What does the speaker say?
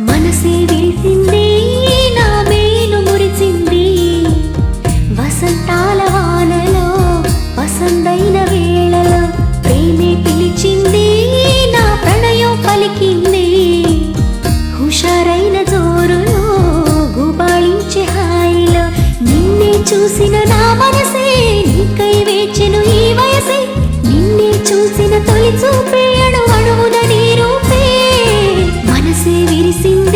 మనసే విరిసింది నా మేలు మురిసింది వసంతాల వానలో వసంతైన వేళలో ప్రేమే పిలిచింది నా ప్రణయం పలికింది హుషారైన జోరులో గుబాళించే హాయిలో నిన్నే చూసిన నా మనసే నీకై వేచెను ఈ వయసే నిన్నే చూసిన తొలి చూపే అణువణువున నీ రూపే మనసే విరిసింది